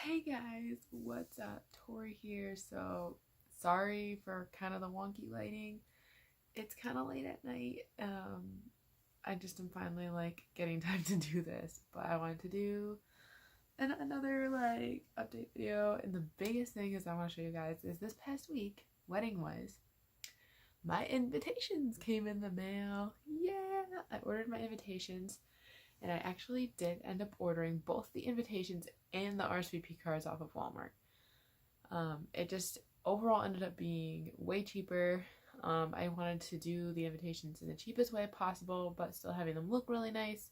Hey guys, what's up? Tori here. So, sorry for kind of the wonky lighting. It's kind of late at night. I just am finally like getting time to do this, but I wanted to do another like update video. And the biggest thing is I want to show you guys is this past week, wedding wise, my invitations came in the mail. Yeah, I ordered my invitations. And I actually did end up ordering both the invitations and the RSVP cards off of Walmart. It just overall ended up being way cheaper. I wanted to do the invitations in the cheapest way possible, but still having them look really nice.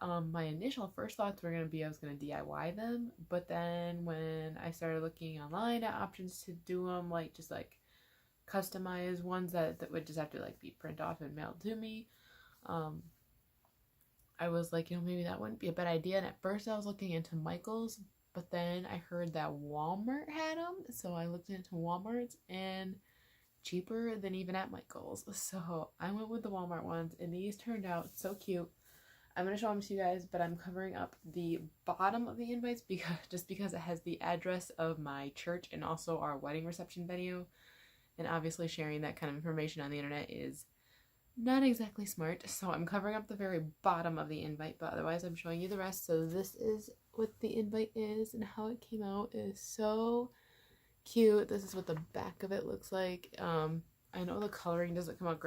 My initial first thoughts were going to be I was going to DIY them, but then when I started looking online at options to do them, like just like customized ones that would just have to like be print off and mailed to me, I was like, maybe that wouldn't be a bad idea. And at first I was looking into Michael's, but then I heard that Walmart had them. So I looked into Walmart's and cheaper than even at Michael's. So I went with the Walmart ones and these turned out so cute. I'm going to show them to you guys, but I'm covering up the bottom of the invites because it has the address of my church and also our wedding reception venue. And obviously sharing that kind of information on the internet is not exactly smart, so I'm covering up the very bottom of the invite, but otherwise I'm showing you the rest. So this is what the invite is and how it came out. It is so cute. This is what the back of it looks like. I know the coloring doesn't come out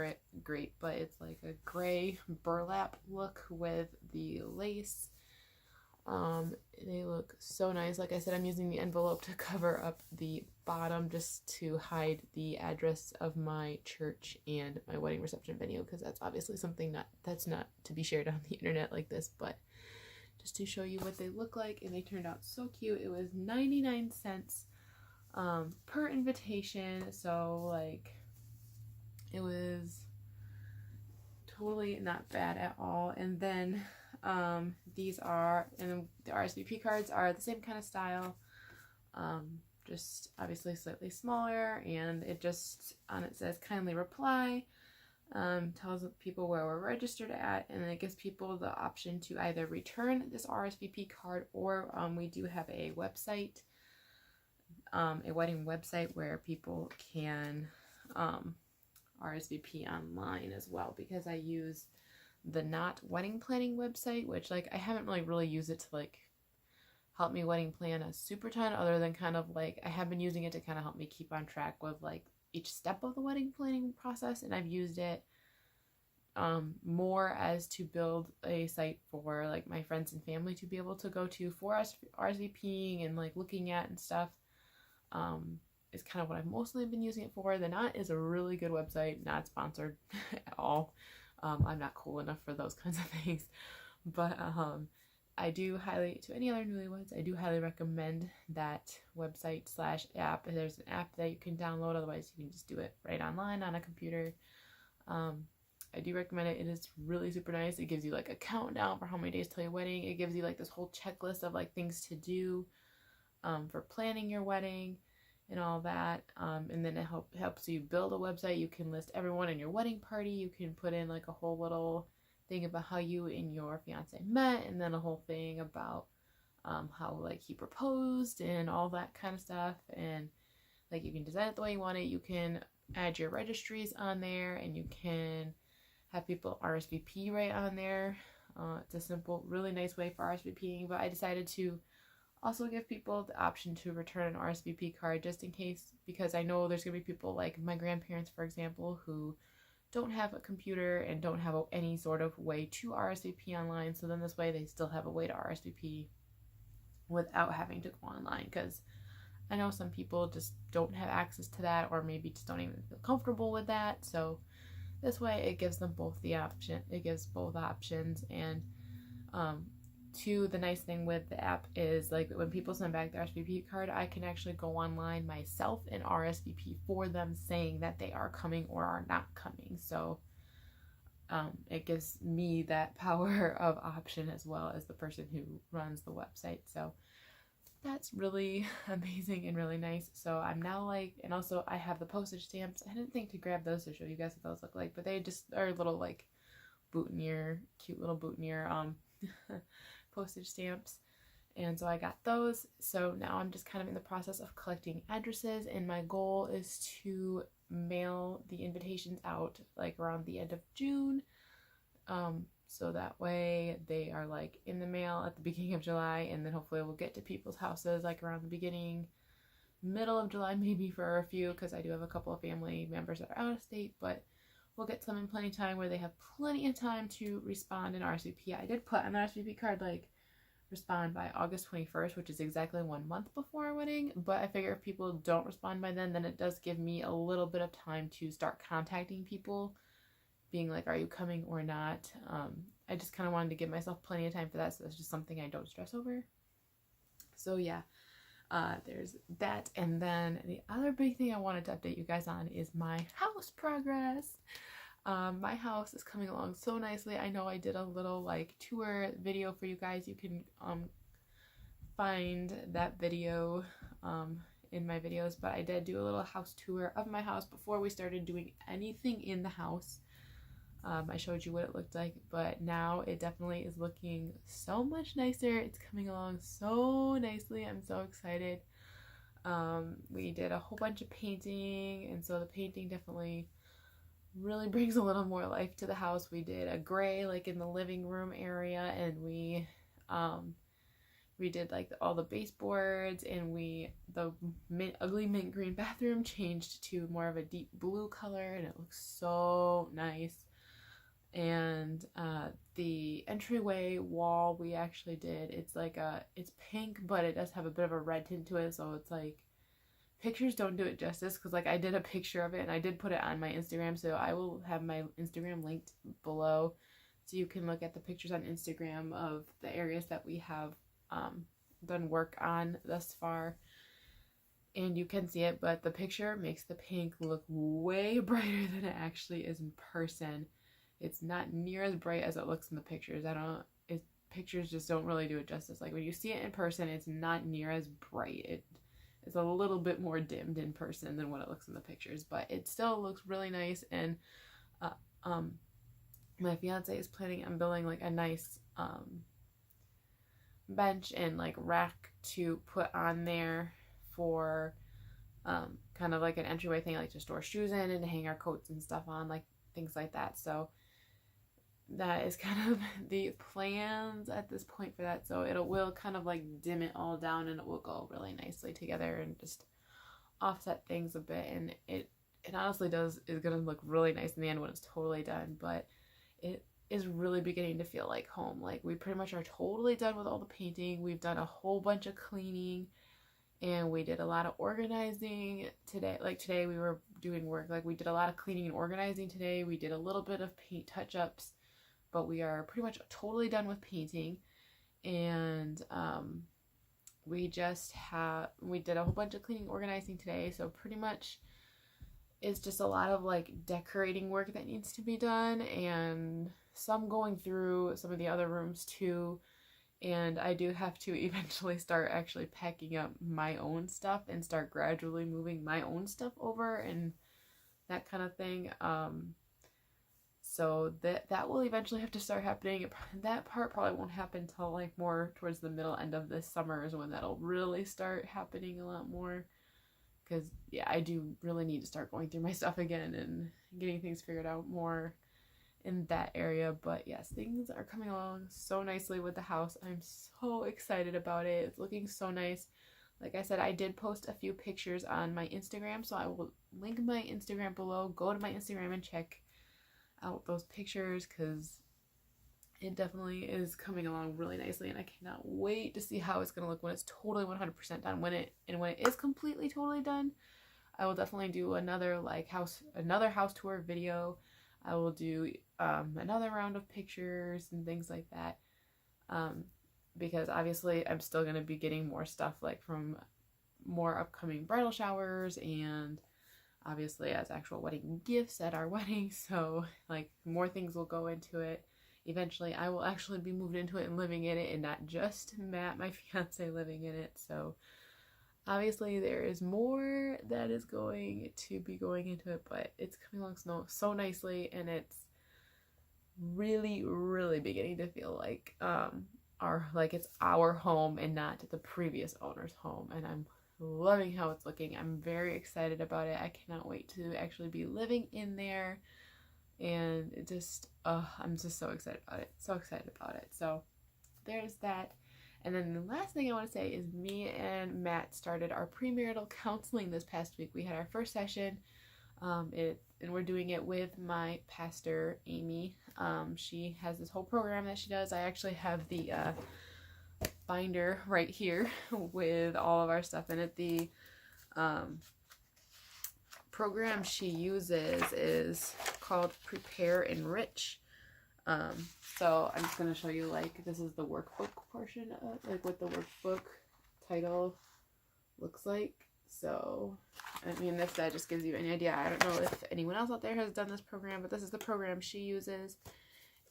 great, but it's like a gray burlap look with the lace. They look so nice. Like I said, I'm using the envelope to cover up the bottom just to hide the address of my church and my wedding reception venue, because that's obviously something that's not to be shared on the internet like this, but just to show you what they look like. And they turned out so cute. It was 99 cents per invitation, so like it was totally not bad at all. And then these are, and the RSVP cards are the same kind of style, just obviously slightly smaller, and it just on it says kindly reply, tells people where we're registered at, and then it gives people the option to either return this RSVP card, or we do have a website, a wedding website where people can RSVP online as well, because I use the Not Wedding Planning website, which like I haven't really used it to like help me wedding plan a super ton, other than kind of like I have been using it to kind of help me keep on track with like each step of the wedding planning process. And I've used it more as to build a site for like my friends and family to be able to go to for RSVPing and like looking at and stuff. Is kind of what I've mostly been using it for. The Knot is a really good website, not sponsored at all. I'm not cool enough for those kinds of things, but I do highly, to any other newlyweds, I do highly recommend that website / app. There's an app that you can download, otherwise you can just do it right online on a computer. I do recommend it. It is really super nice. It gives you like a countdown for how many days till your wedding. It gives you like this whole checklist of like things to do for planning your wedding and all that, and then it helps you build a website. You can list everyone in your wedding party. You can put in like a whole little thing about how you and your fiance met, and then a whole thing about how like he proposed and all that kind of stuff. And like you can design it the way you want it. You can add your registries on there, and you can have people RSVP right on there. It's a simple, really nice way for RSVPing, but I decided to also give people the option to return an RSVP card just in case, because I know there's going to be people like my grandparents, for example, who don't have a computer and don't have any sort of way to RSVP online. So then this way they still have a way to RSVP without having to go online, because I know some people just don't have access to that, or maybe just don't even feel comfortable with that. So this way it gives them both the option. It gives both options. And the nice thing with the app is like when people send back their RSVP card, I can actually go online myself and RSVP for them, saying that they are coming or are not coming. So it gives me that power of option as well as the person who runs the website. So that's really amazing and really nice. So I'm now like, and also I have the postage stamps. I didn't think to grab those to show you guys what those look like, but they just are little like boutonniere, cute little boutonniere postage stamps. And so I got those. So now I'm just kind of in the process of collecting addresses, and my goal is to mail the invitations out like around the end of June. So that way they are like in the mail at the beginning of July, and then hopefully we'll get to people's houses like around the middle of July, maybe for a few, because I do have a couple of family members that are out of state, but we'll get some in plenty of time where they have plenty of time to respond and RSVP. I did put on the RSVP card like respond by August 21st, which is exactly 1 month before our wedding, but I figure if people don't respond by then it does give me a little bit of time to start contacting people, being like, are you coming or not? I just kind of wanted to give myself plenty of time for that, so that's just something I don't stress over. So yeah, there's that. And then the other big thing I wanted to update you guys on is my house progress. My house is coming along so nicely. I know I did a little like tour video for you guys. You can find that video in my videos, but I did do a little house tour of my house before we started doing anything in the house. I showed you what it looked like, but now it definitely is looking so much nicer. It's coming along so nicely. I'm so excited. We did a whole bunch of painting, and so the painting definitely really brings a little more life to the house. We did a gray like in the living room area, and we did like all the baseboards, and the ugly mint green bathroom changed to more of a deep blue color, and it looks so nice. And the entryway wall we actually did, it's pink, but it does have a bit of a red tint to it, so it's like, pictures don't do it justice, because like I did a picture of it and I did put it on my Instagram, so I will have my Instagram linked below so you can look at the pictures on Instagram of the areas that we have done work on thus far, and you can see it. But the picture makes the pink look way brighter than it actually is in person. It's not near as bright as it looks in the pictures. Pictures just don't really do it justice. Like when you see it in person, it's not near as bright. It's a little bit more dimmed in person than what it looks in the pictures, but it still looks really nice. And my fiance is planning on building like a nice bench and like rack to put on there for kind of like an entryway thing, like to store shoes in and to hang our coats and stuff on, like things like that. So that is kind of the plans at this point for that. So it will kind of like dim it all down, and it will go really nicely together and just offset things a bit. And it honestly is gonna look really nice in the end when it's totally done. But it is really beginning to feel like home. Like we pretty much are totally done with all the painting. We've done a whole bunch of cleaning, and we did a lot of organizing today. Like today we were doing work, like we did a lot of cleaning and organizing today. We did a little bit of paint touch-ups, but we are pretty much totally done with painting. And we did a whole bunch of cleaning, organizing today, so pretty much it's just a lot of like decorating work that needs to be done, and some going through some of the other rooms too. And I do have to eventually start actually packing up my own stuff and start gradually moving my own stuff over and that kind of thing. So that will eventually have to start happening. That part probably won't happen till like more towards the middle end of this summer is when that'll really start happening a lot more. Because yeah, I do really need to start going through my stuff again and getting things figured out more in that area. But yes, things are coming along so nicely with the house. I'm so excited about it. It's looking so nice. Like I said, I did post a few pictures on my Instagram, so I will link my Instagram below. Go to my Instagram and check out those pictures, because it definitely is coming along really nicely, and I cannot wait to see how it's going to look when it's totally 100% done. When it is completely totally done, I will definitely do another house tour video. I will do another round of pictures and things like that, because obviously I'm still going to be getting more stuff like from more upcoming bridal showers, and obviously as actual wedding gifts at our wedding. So like more things will go into it. Eventually I will actually be moved into it and living in it, and not just Matt, my fiance, living in it. So obviously there is more that is going to be going into it, but it's coming along so nicely, and it's really, really beginning to feel like like it's our home and not the previous owner's home, and I'm loving how it's looking. I'm very excited about it. I cannot wait to actually be living in there, and it just I'm just so excited about it. So excited about it. So there's that. And then the last thing I want to say is me and Matt started our premarital counseling this past week. We had our first session, and we're doing it with my pastor, Amy. She has this whole program that she does. I actually have the binder right here with all of our stuff in it. The program she uses is called Prepare Enrich. So I'm just going to show you, like, this is the workbook portion of, like, what the workbook title looks like. So, I mean, if that just gives you any idea, I don't know if anyone else out there has done this program, but this is the program she uses.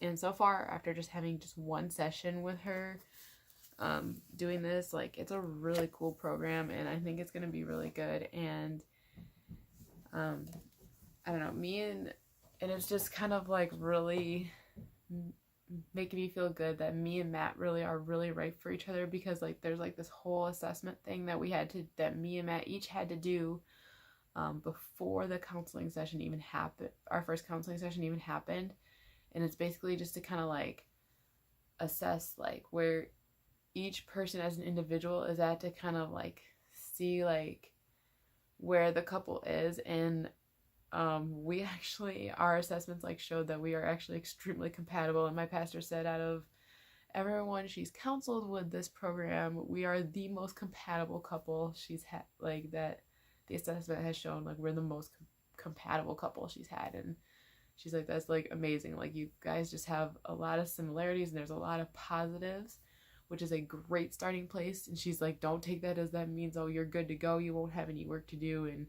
And so far, after just having just one session with her, doing this, like, it's a really cool program, and I think it's going to be really good. And, I don't know, and it's just kind of, like, really making me feel good that me and Matt really are really right for each other, because, like, there's, like, this whole assessment thing that that me and Matt each had to do before the counseling session even happened, our first counseling session even happened. And it's basically just to kind of, like, assess, like, where each person as an individual is at, to kind of, like, see, like, where the couple is. And we actually, our assessments, like, showed that we are actually extremely compatible. And my pastor said, out of everyone she's counseled with this program, we are the most compatible couple she's had, like, that the assessment has shown, like, we're the most compatible couple she's had. And she's like, that's, like, amazing. Like, you guys just have a lot of similarities, and there's a lot of positives, which is a great starting place. And she's like, don't take that as that means, oh, you're good to go, you won't have any work to do, and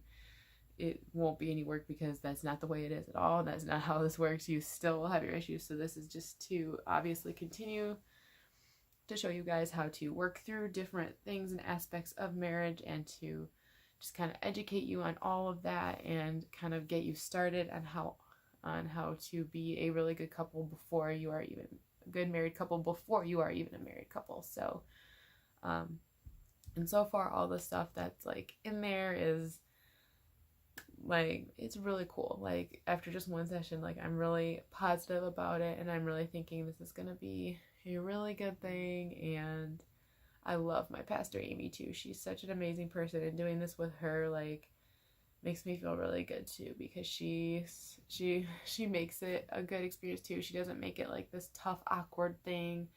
it won't be any work, because that's not the way it is at all. That's not how this works. You still will have your issues. So this is just to obviously continue to show you guys how to work through different things and aspects of marriage, and to just kind of educate you on all of that, and kind of get you started on how to be a really good couple before you are even a good married couple, before you are even a married couple. So and so far, all the stuff that's, like, in there is, like, it's really cool. Like, after just one session, like, I'm really positive about it, and I'm really thinking this is gonna be a really good thing. And I love my pastor, Amy, too. She's such an amazing person, and doing this with her, like, makes me feel really good too, because she makes it a good experience too. She doesn't make it like this tough, awkward thing.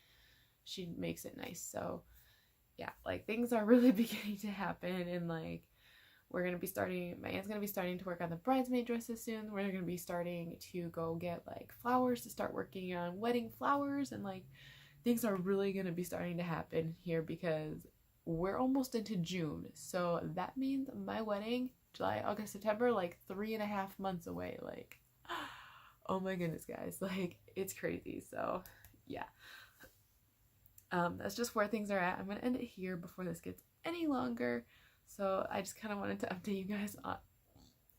She makes it nice. So yeah, like, things are really beginning to happen, and, like, my aunt's gonna be starting to work on the bridesmaid dresses soon. We're gonna be starting to go get, like, flowers to start working on wedding flowers, and, like, things are really gonna be starting to happen here, because we're almost into June. So that means my wedding, July, August, September, like, 3.5 months away. Like, oh my goodness, guys, like, it's crazy. So yeah, that's just where things are at. I'm gonna end it here before this gets any longer. So I just kind of wanted to update you guys on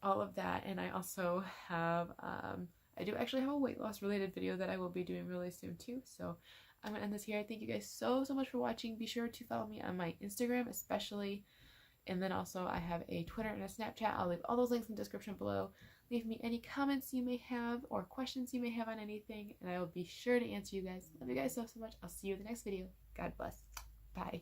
all of that. And I also have I do actually have a weight loss related video that I will be doing really soon too. So I'm gonna end this here. Thank you guys so much for watching. Be sure to follow me on my Instagram, especially. And then also I have a Twitter and a Snapchat. I'll leave all those links in the description below. Leave me any comments you may have, or questions you may have on anything, and I will be sure to answer you guys. Love you guys so much. I'll see you in the next video. God bless. Bye.